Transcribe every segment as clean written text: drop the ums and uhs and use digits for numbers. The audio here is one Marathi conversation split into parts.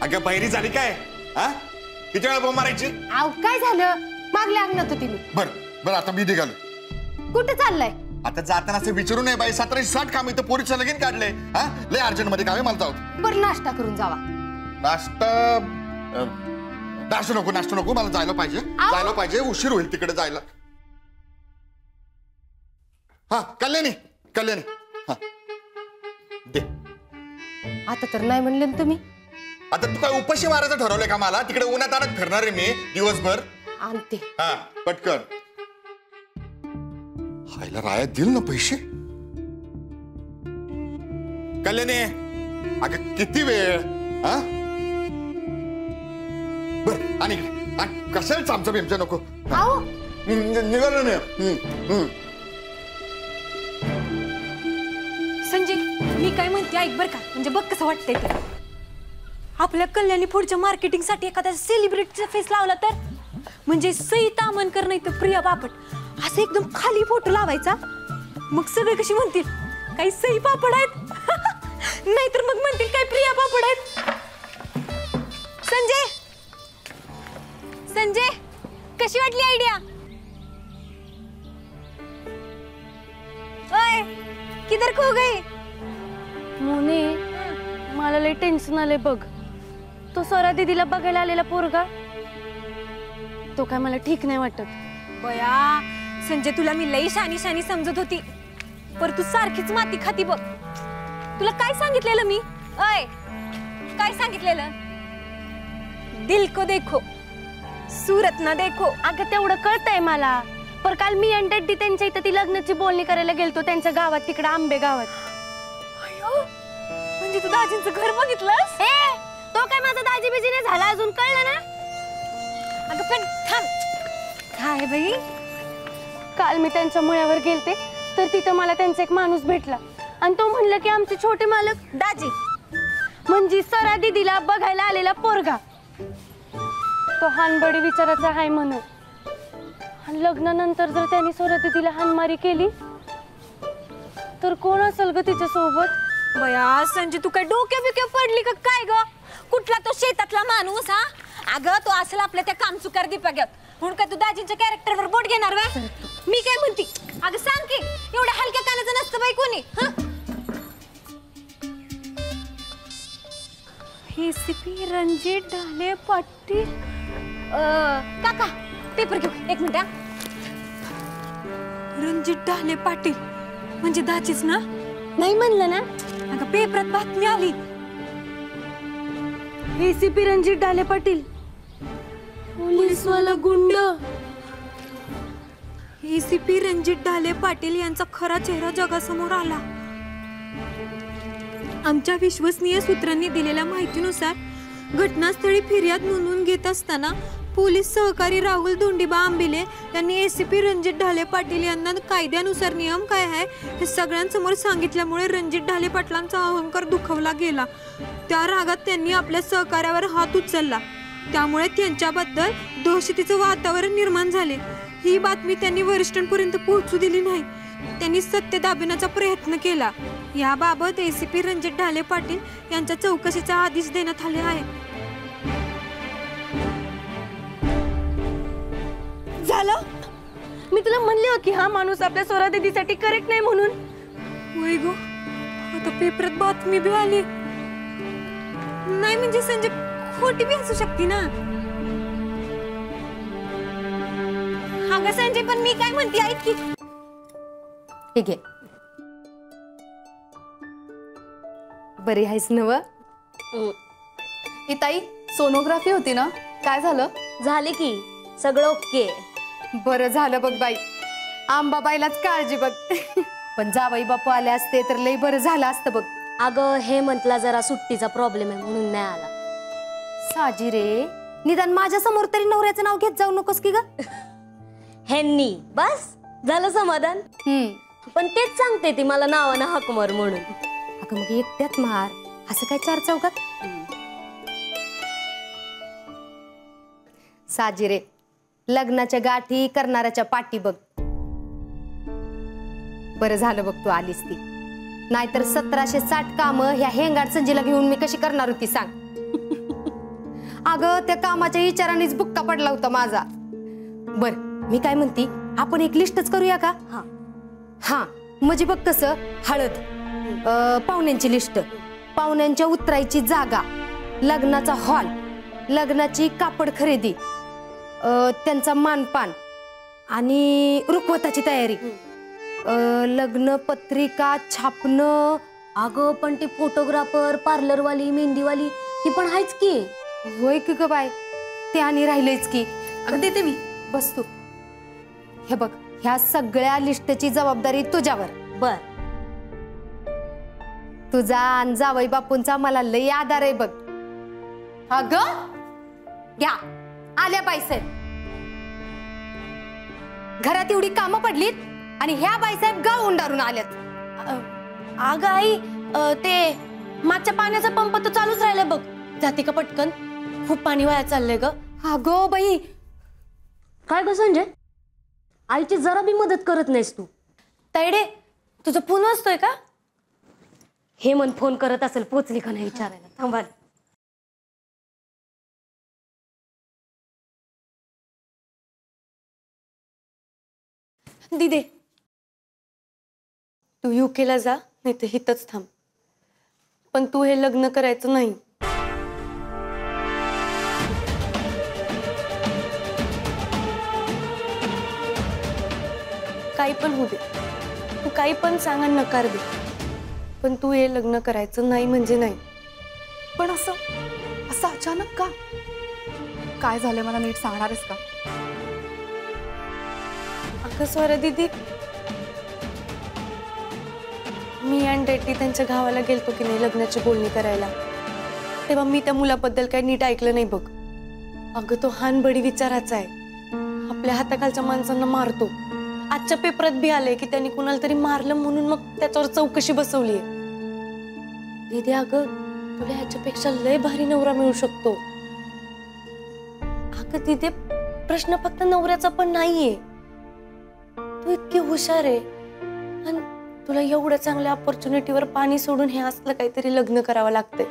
अगं बहिरी झाली काय? हा किती वेळा बोंब मारायची? आव काय झालं? मागल्या अंगणात होती मी. बरं आता मी निघालो. कुठे चाललाय? आता जाताना असं विचारू नये बाई. 1760 काम इथं पोरीचं लगीन काढले. हा लय अर्जंट मध्ये काम आहे मला जाऊ. बरं नाश्ता करून जावा. नाश्ता नको मला जायला पाहिजे उशीर होईल तिकडे जायला. हा कल्याणी हा दे. आता तर नाही म्हणले ना तुम्ही. आता तू काय उपाशी मारायचं ठरवलंय का मला? तिकडे उन्हात आणत फिरणार आहे मी दिवसभर. आणते. हा पटकन. हायला राया दिल ना पैसे. कल्याणी अगं किती वेळ? हा बर आणि कशाला चामचा बिमचा नको. निघालो ना. संजय मी काय म्हणते ऐक बर का. म्हणजे बघ कसं वाटतंय ते. आपल्या कल्याणी पुढच्या मार्केटिंग साठी एखाद्या सेलिब्रिटीचा फेस लावला तर म्हणजे सई तामणकर नाही तर प्रिया बापट असं एकदम खाली फोटो लावायचा. मग सगळे कशी म्हणतील काही सई पापड आहेत. नाहीतर मग म्हणतील काय प्रिया पापड आहेत. संजय कशी वाटली आयडिया? ओय किधर खो गई? मोने मला लय टेन्शन आले बघ. तो स्वरा दीदीला बघायला आलेला पोरगा तो काय मला ठीक नाही वाटत. बया संजय तुला मी लई शानी समजत होती पर तू सारखीच माती खाती बघ. तुला काय सांगितलेलं मी? अय काय सांगितलेलं? दिल को देखो सूरत ना देखो. अगं तेवढं कळतंय मला. पर काल मी आणि डॅडी त्यांच्या इथं ती लग्नाची बोलणी करायला गेलतो त्यांच्या गावात तिकडे आंबे गावात. म्हणजे तू दाजींचं घर बघितलंस? तो काय माझा दाजी बिजी नाही झाला अजून कळलं ना? अगं पण थांब काय बाई. काल मी त्यांच्या मुळ्यावर गेलते तर तिथं मला त्यांचा एक माणूस भेटला आणि तो म्हणलं की आमचे छोटे मालक दाजी म्हणजे सरा दीदीला बघायला आलेला पोरगा तो हानबडी विचाराचा हाय म्हणून. आणि लग्नानंतर जर त्यांनी सरा दीदीला हानमारी केली तर कोण असेल ग तिच्या सोबत? बया संजय तू काय डोक्या बिक्या पडली का काय ग? कुठला तो शेतातला माणूस? हा अगं तो असेल आपल्या त्या कामचुकार दीपक्यात. म्हणून काय तू दाजींच्या कॅरेक्टरवर बोट घेणार वे? मी काय म्हणते अगं सांग की एवढ्या हलक्या कानाचं नसतं बाई कोणी. एसीपी रणजित ढाले पाटील. काका पेपर घेऊ एक मिनिट. रणजित ढाले पाटील म्हणजे दाजीच ना? नाही म्हणलं ना? अगं पेपरात बातमी आली. एसीपी रणजित ढाले पाटील पोलीसवाला गुंड. एसीपी रणजित ढाले पाटील यांचा खरा चेहरा जगासमोर आला. आमच्या विश्वसनीय सूत्रांनी दिलेल्या माहितीनुसार घटनास्थळी फिर्याद नोंदवून घेत असताना पोलीस सहकारी राहुल धोंडीबा आंबिले यांनी एसीपी रणजित ढाले पाटील यांना कायद्यानुसार नियम काय आहे हे सगळ्यांसमोर सांगितल्यामुळे रणजित ढाले पाटलांचा अहंकार दुखावला गेला. त्या रागात त्यांनी आपल्या सहकार्यावर हात उचलला. त्यामुळे त्यांच्याबद्दल दहशतीचं वातावरण निर्माण झाले. ही बातमी त्यांनी वरिष्ठांपर्यंत पोहोचू दिली नाही. त्यांनी सत्य दाबविण्याचा प्रयत्न केला. याबाबत एसीपी रणजित ढाले पाटील यांच्या चौकशीचा आदेश देण्यात आले आहे. झालं? मी तुला म्हणले होते की हा माणूस आपल्या स्वरा दीदीसाठी करेक्ट नाही म्हणून. वय गो आता पेपरात बातमी बी आली. नाही म्हणजे संजय खोटी बी असू शकते ना. अगं संजय पण मी काय म्हणते ऐक की. ठीक आहे बरी आहेस नव? ताई सोनोग्राफी होती ना काय झालं? झाले की सगळं ओके. बरं झालं बघ बाई. आंबाबाईलाच काळजी बघ. पण जावई बापू आले असते तर लई बरं झालं असतं बघ. अगं हे म्हटला जरा सुट्टीचा प्रॉब्लेम आहे म्हणून नाही आला. साजी रे निदान माझ्या समोर तरी नवऱ्याचं नाव घेत जाऊ नकोस की ग. ह्यांनी बस झालं समाधान. पण तेच सांगते ती मला नावानं हाक मार म्हणून. अगं मग एकट्यात मार असं काय चार चौकात. साजी रे लग्नाच्या गाठी करणाऱ्याच्या पाठी बघ. बरं झालं बघ तू आलीस ती. नाहीतर 1760 कामं ह्या हेंगाट संजीला घेऊन मी कशी करणार होती सांग. अगं त्या कामाच्या विचारानेच बुक्का पडला होता माझा. बर मी काय म्हणते, आपण एक लिस्टच करूया का? हा म्हणजे बघ कसं, हळद, पाहुण्यांची लिस्ट, पाहुण्यांच्या उतरायची जागा, लग्नाचा हॉल, लग्नाची कापड खरेदी, त्यांचा मानपान आणि रुखवताची तयारी, लग्न पत्रिका छापणं. अगं पण ती फोटोग्राफर, पार्लरवाली, मेहंदीवाली ती पण आहेच की. होय की ग बाय, ते आणि राहिलेच की. अगं देते मी, बस तू. हे बघ, ह्या सगळ्या लिस्टची जबाबदारी तुझ्यावर. बर. तुझा आणि जावई बापूंचा मला लई आधार आहे बघ. अगं घ्या, आल्या बाईसाहेब. घरात एवढी कामं पडलीत आणि ह्या बाईसाहेब गाव उंडारून आल्यात. अगं आई, ते मागच्या पाण्याचा पंप तर चालूच राहिलाय बघ. जाते का पटकन? खूप पाणी वाया चाललंय ग. अगो बाई, काय ग संजय, आईची जरा बी मदत करत नाहीस तू. तायडे, तुझा फोन वाजतोय का? हे मन फोन करत असेल, पोचली का नाही विचारायला. थांबा. दिदे, तू युकेला जा, नाही तर हितच थांब, पण तू हे लग्न करायचं नाही. काही पण होऊ दे, तू काही पण सांग आणि नकार दे, पण तू हे लग्न करायचं नाही म्हणजे नाही. पण असं असं अचानक का? काय झालं मला नीट सांगणार आहेस का? अगं स्वरा दीदी, मी आणि डॅडी त्यांच्या गावाला गेलतो की नाही लग्नाची बोलणी करायला, तेव्हा मी त्या मुलाबद्दल काही नीट ऐकलं नाही बघ. अगं तो हानबडी विचाराचा आहे, आपल्या हाताखालच्या माणसांना मारतो. आजच्या पेपरात बी आलंय की त्यांनी कुणाला तरी मारलं म्हणून मग त्याच्यावर चौकशी बसवलीये. दीदी अगं, तुला ह्याच्यापेक्षा लय भारी नवरा मिळू शकतो. अगं दीदी, प्रश्न फक्त नवऱ्याचा पण नाहीये. तू इतकी हुशार आहे आणि तुला एवढ्या चांगल्या ऑपॉर्च्युनिटीवर पाणी सोडून हे असलं काहीतरी लग्न करावं लागतंय.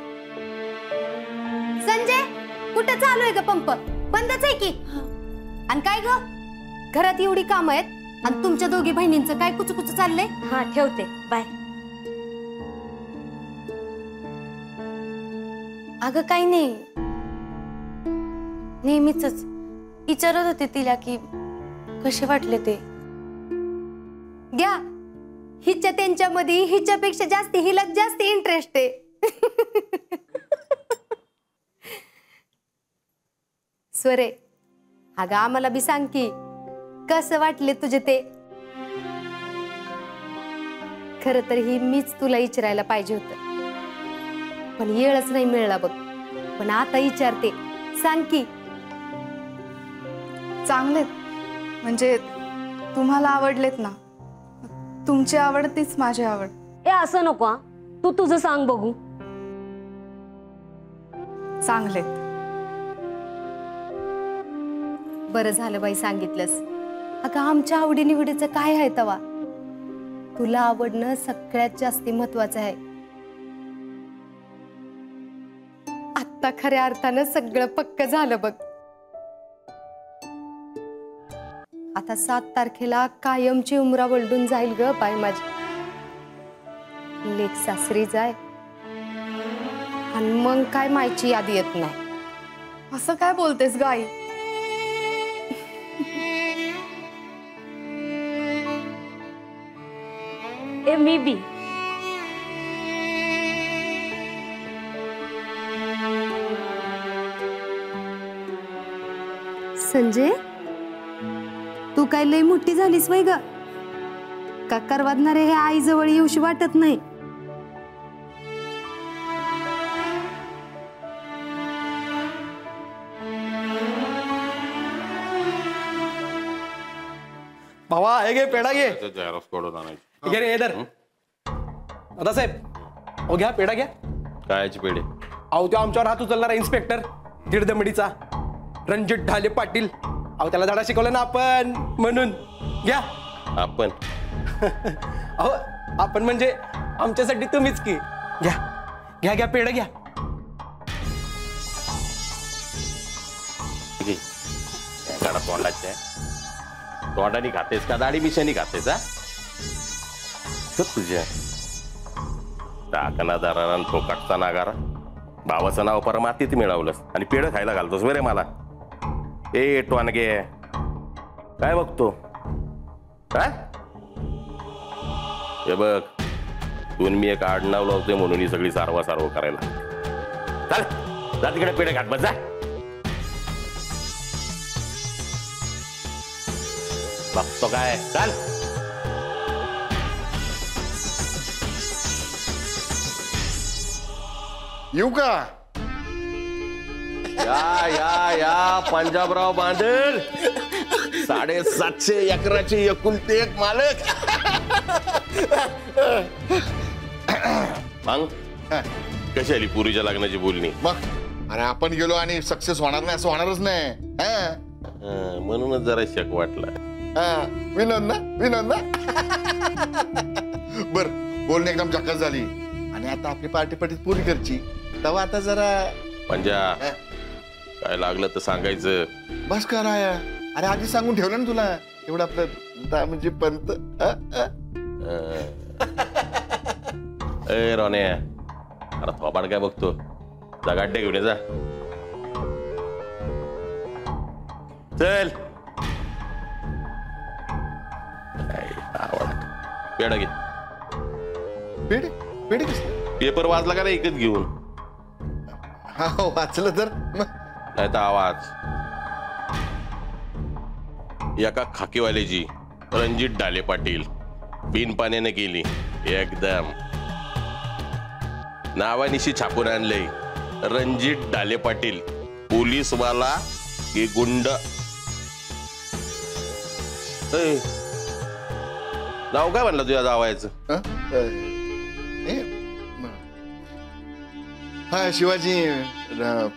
संजय, कुठं चालू आहे ग पंप? बंदच आहे की. आणि काय ग, घरात एवढी काम आहेत आणि तुमच्या दोघी बहिणींचं काय कुचकुच चाललंय? हा ठेवते, बाय. अगं काही नाही, नेहमीच विचारत होते तिला की कसे वाटले ते. घ्या, हिच्या त्यांच्यामध्ये हिच्यापेक्षा जास्त हिला जास्त इंटरेस्ट आहे. स्वरे, अगं आम्हाला बी सांग की कसं वाटले तुझे ते. खर तर ही मीच तुला विचारायला पाहिजे होतं, पण वेळच नाही मिळाला बघ. पण आता विचारते, सांग की. चांगलेत, म्हणजे तुम्हाला आवडलेत ना. तुमची आवड तीच माझी आवड. ए असं नको हा, तू तुझं सांग बघू. चांगलेत. बरं झालं बाई सांगितलंस. अगं आमच्या आवडीनिवडीचं काय आहे तवा? तुला आवडणं सगळ्यात जास्ती महत्वाचं आहे. आता खऱ्या अर्थानं सगळं पक्क झालं बघ. आता 7 तारखेला कायमची उमरा वलडून जाईल ग बाई माझी. लेक सासरी जाय आणि मग काय मायची यादी येत नाही. असं काय बोलतेस ग आई? ए मी बी. संजय, तू काय लय मोठी झालीस वय ग? का करवादणारे हे आई जवळ येऊशी वाटत नाही? भावा हे घे पेढा घे. जेरॉक्स काढून आणायची. ठीक आहे रे, इधर दादासाहेब, ओ घ्या पेढा घ्या. कायची पेढे? अहो तो आमच्यावर हात उचलणारा इन्स्पेक्टर दीडदमडीचा रणजित ढाले पाटील. अहो त्याला धडा शिकवला ना आपण, म्हणून घ्या. आपण? अहो आपण म्हणजे आमच्यासाठी तुम्हीच की. घ्या घ्या घ्या पेढा घ्या. तोंडाच्या तोंडाने खातेस का दाढी मिशानी खातेस हा तुझ्या टाकना दाराला फोकाटचा नागारा भावाचं नाव परमातीत मिळवलंस आणि पेढं खायला घालतोस बरे मला ए टोनगे काय बघतो काय हे बघ तून मी एक आडनाव लावतोय म्हणून ही सगळी सारवा सारव करायला चल जा तिकडे पेढे खात बस जा बघतो काय चल येऊ का या या या पंजाबराव बांधल 750 एकराचे एकुलते एक मालक मग कशी आली पुरीच्या लग्नाची बोलणी मग अरे आपण गेलो आणि सक्सेस होणार नाही असं होणारच नाही हा? म्हणूनच जरा शक वाटला हा, विनोद ना बर बोलणे एकदम झकास झाली आणि आता आपली पार्टी पटीत पुरी करची तेव्हा आता जरा पंजा हा, काय लागलं तर सांगायचं बस का राया अरे आधी सांगून ठेवलं ना तुला एवढं आपलं म्हणजे पंत ए रोने अरे थोबाड काय बघतो जगाड्डे घेऊन ये जा चल पेढा घे पेढे पेढे कसं पेपर वाचला का रे एकच घेऊन हा वाचलं तर मग नाही तर आवाज एका खाकीवाल्याची रणजित ढाले पाटील बिन पाण्याने केली एकदम नावानिशी छापून आणलंय रणजित ढाले पाटील पोलीसवाला की गुंड ए, नाव काय म्हणलं तुझ्या जावायचं हं? ए, हा शिवाजी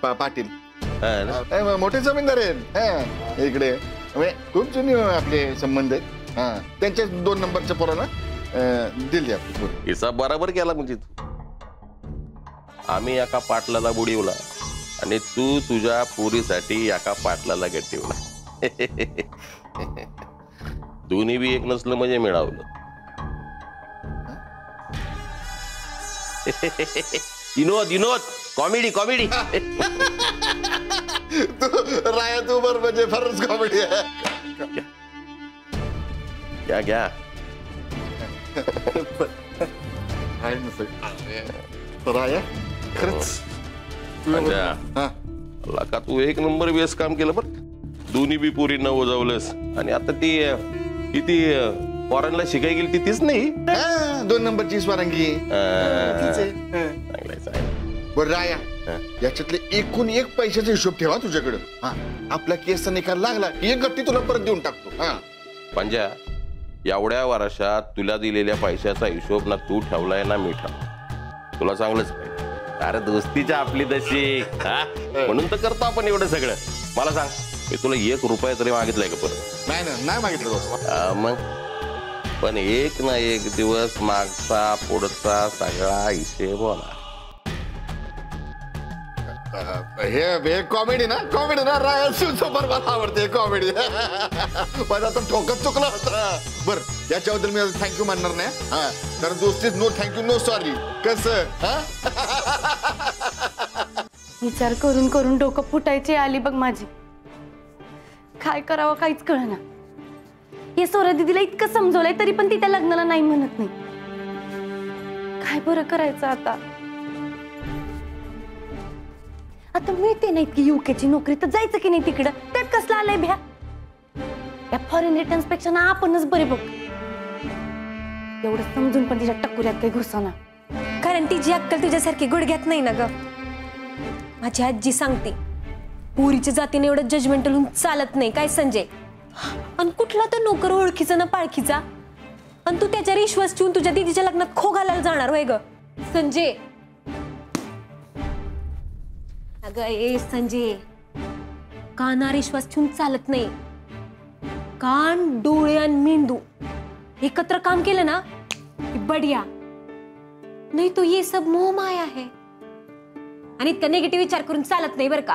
पाटील हा ना? मोठे जमीनदार आहेत हा, इकडे म्हणजे खूप जुने आपले संबंध आहेत हा त्यांच्या 2 नंबरच्या पोराला दिली आपली पोर हिसाब बराबर केला म्हणजे तू आम्ही एका पाटलाला बुडीवला आणि तू तुझ्या पुरीसाठी एका पाटलाला गट्टीवला दोन्ही बी एक नसलं म्हणजे मिळावलं विनोद कॉमेडी तू राया तू बर म्हणजे फारच कॉमेडी आहे घ्या राया खरंच अच्छा. हा अल्ला का तू एक नंबर बेस काम केलं बरं दोन्ही बी पोरींना वजावलंस आणि आता ती फॉरेनला शिकाय गेली ती तीच नाही 2 नंबरची स्वरांगी चांगलंय बर राया याच्यातले एकूण एक पैशाचा हिशोब ठेवा तुझ्याकडं हा आपला केसचा निकाल लागला की एक गट्टी तुला परत देऊन टाकतो हा पंजा एवढ्या वर्षात तुला दिलेल्या पैशाचा हिशोब ना तू ठेवलाय ना मी ठेवला तुला चांगलंच पाहिजे अरे दोस्तीच्या आपली तशी हा म्हणून तर करतो आपण एवढं सगळं मला सांग मी तुला 1 रुपया तरी मागितलाय का परत नाही मागितलं दोस्त मग पण एक ना एक दिवस मागचा पुढचा सगळा हिशेब होणार हे कॉमेडी ना राया सुपर मला आवडते कॉमेडी माझा आता ठोकत चुकला होता बर याच्याबद्दल मी थँक्यू म्हणणार नाही हा कारण दोस्तीच नो थँक्यू नो सॉरी कसं विचार करून करून डोकं फुटायची आली बघ माझी काय करावं काहीच कळना हे सोरा दीदीला इतकं समजवलंय तरी पण ती त्या लग्नाला नाही म्हणत नाही काय बरं करायचं आता मिळते नाही की युकेची नोकरी तर जायचं की नाही तिकडं त्यात कसलं आलंय भ्या या फॉरेन रिटर्न्स पेक्षा ना आपणच बरे बघ एवढं समजून पण तिच्या टकुऱ्यात काही घुसवना कारण तिची अक्कल तुझ्यासारखी गुडघ्यात नाही ना ग माझी आजी सांगते पुरीच्या जातीने एवढं जजमेंटल होऊन चालत नाही काय संजय आणि कुठला तर नोकर ओळखीचा ना पाळखीचा आणि तू त्याच्यावर विश्वास ठेवून तुझ्या दीदीच्या लग्नात खो घालायला जाणार होय ग संजय अगं ए संजय कानावर विश्वास ठेवून चालत नाही कान डोळे आणि मेंदू एकत्र काम केलं ना की बढिया नाही तो ये सब मोह माया है आणि इतका निगेटिव्ह विचार करून चालत नाही बरं का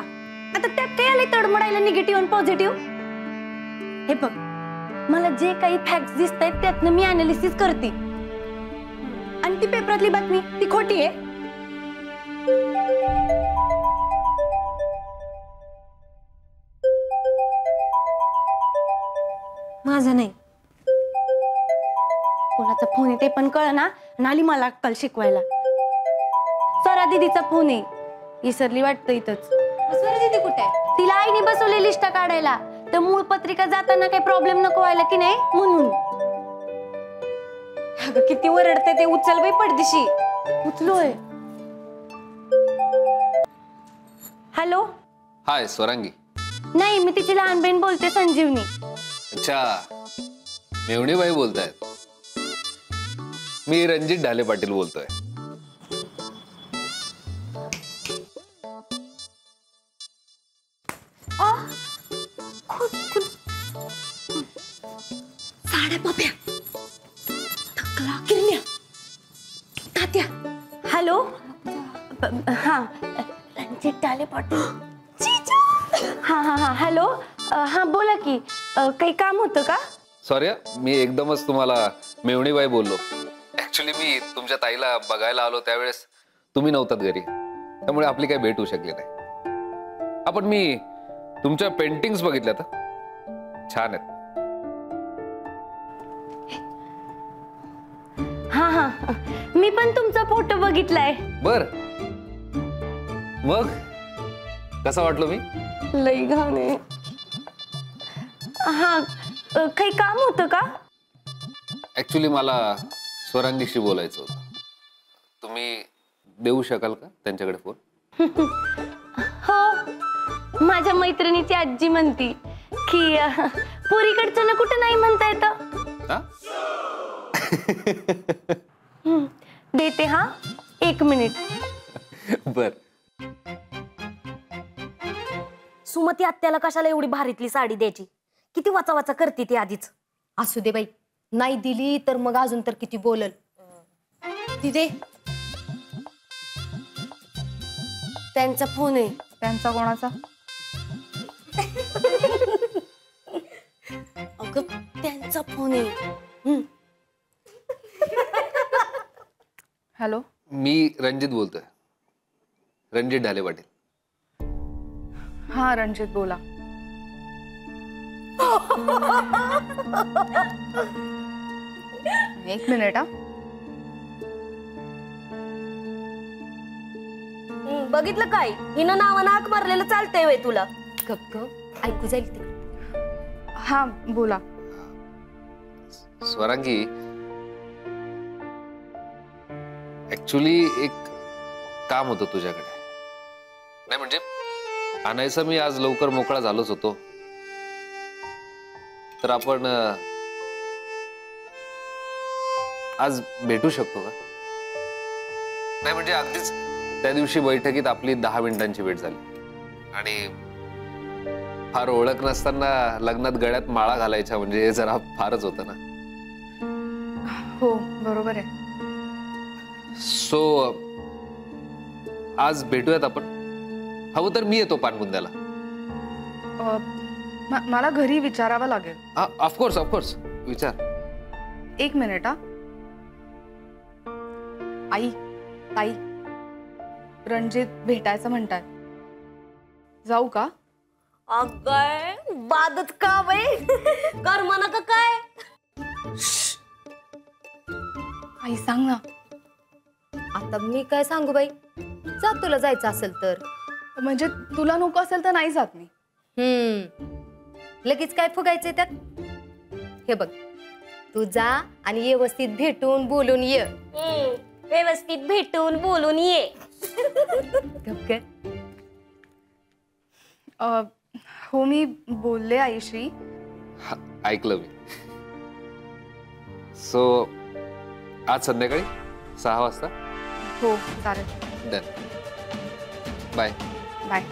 आता त्यात काय आलंय तडमडायला निगेटिव्ह आणि पॉझिटिव्ह हे बघ, मला जे काही फॅक्ट्स दिसत आहेत त्यातनं मी अनालिसिस करते, आणि ती पेपरातली बातमी ती खोटी आहे. माझं नाही, कोणाचा फोन आहे ते पण कळना, नाली मला अक्कल शिकवायला. स्वरा दीदीचा फोन आहे, विसरली वाटतं इथंच. स्वरा दीदी कुठे आहे? तिला आईने बसवले लिस्ट काढायला, तर मूळ पत्रिका जाताना काही प्रॉब्लेम नको व्हायला की नाही म्हणून. अगं किती वरडते ते, उचल बाई पडदिशी. उचलोय. हॅलो. हाय स्वरांगी. नाही, मी तिची लहान बहीण बोलते, संजीवनी. अच्छा, मेवणीबाई बोलतायत. मी रणजित ढाले पाटील बोलतोय. साड्या पप्या, थकला किरण्या, तात्या. हॅलो. हा, रणजित ढाले पाटील. हा हा हा, हॅलो. हा बोला की, काही काम होतं का? सॉरी, मी एकदमच तुम्हाला मेवणीबाई बोललो. ऍक्च्युली मी तुमच्या ताईला बघायला आलो त्यावेळेस तुम्ही नव्हतात घरी, त्यामुळे आपली काही भेट होऊ शकली नाही. आपण मी तुमच्या पेंटिंग्स बघितल्या तर छान आहेत. हा हा, मी पण तुमचा फोटो बघितलाय. बर, मग कसा वाटलो मी? लई घाण आहे. हा, काही काम होतं का? ऍक्च्युली मला स्वरांगीशी बोलायचं होतं. तुम्ही देऊ शकाल का त्यांच्याकडे फोन? हो, माझ्या मैत्रिणीची आजी म्हणती की पुरीकडचं ना कुठं नाही म्हणता येतं. देते हा, 1 मिनिट. बर. सुमती आत्याला कशाला एवढी भारीतली साडी द्यायची? किती वाचा वाचा करते ती आधीच. असू दे बाई, नाही दिली तर मग अजून तर किती बोलल. तिथे त्यांचा फोन आहे. त्यांचा कोणाचा? अगं त्यांचा फोन आहे. हॅलो. मी रणजित बोलतोय, रणजित ढाले पाटील. हा रणजित बोला. एक मिनिट. हा, बघितलं काय, हिनं नावानं हाक मारलेलं चालतंय वय तुला? गप गप, ऐकू जाईल तिकडे. हा बोला. स्वरांगी, ऍक्च्युली एक काम होतं तुझ्याकडे. नाही म्हणजे आणायचं मी आज लवकर मोकळा झालोच होतो, तर आपण आज भेटू शकतो का? नाही म्हणजे अगदीच त्या दिवशी बैठकीत आपली 10 मिनिटांची भेट झाली, आणि फार ओळख नसताना लग्नात गळ्यात माळा घालायच्या म्हणजे हे जरा फारच होतं ना. हो बरोबर आहे. सो आज भेटूयात आपण. हवं तर मी येतो पानबुंद्याला. मला घरी विचारावं लागेल. ऑफकोर्स ऑफकोर्स, विचार. 1 मिनिट. हा, आई, ताई, रणजित भेटायचं म्हणताय, जाऊ का? अगं बादच का बाई, कर म्हणा का काय? आई सांग ना. आता मी काय सांगू बाई, जा तुला जायचं असेल तर. म्हणजे तुला नको असेल तर नाही जात मी. लगेच काय फुगायचंय त्यात? हे बघ, तू जा आणि व्यवस्थित भेटून बोलून ये. व्यवस्थित भेटून बोलून ये. गप ग. हो मी बोलले आईश्री. ऐकलं मी. सो आज संध्याकाळी 6 वाजता. हो चालेल. डन. बाय. बाय.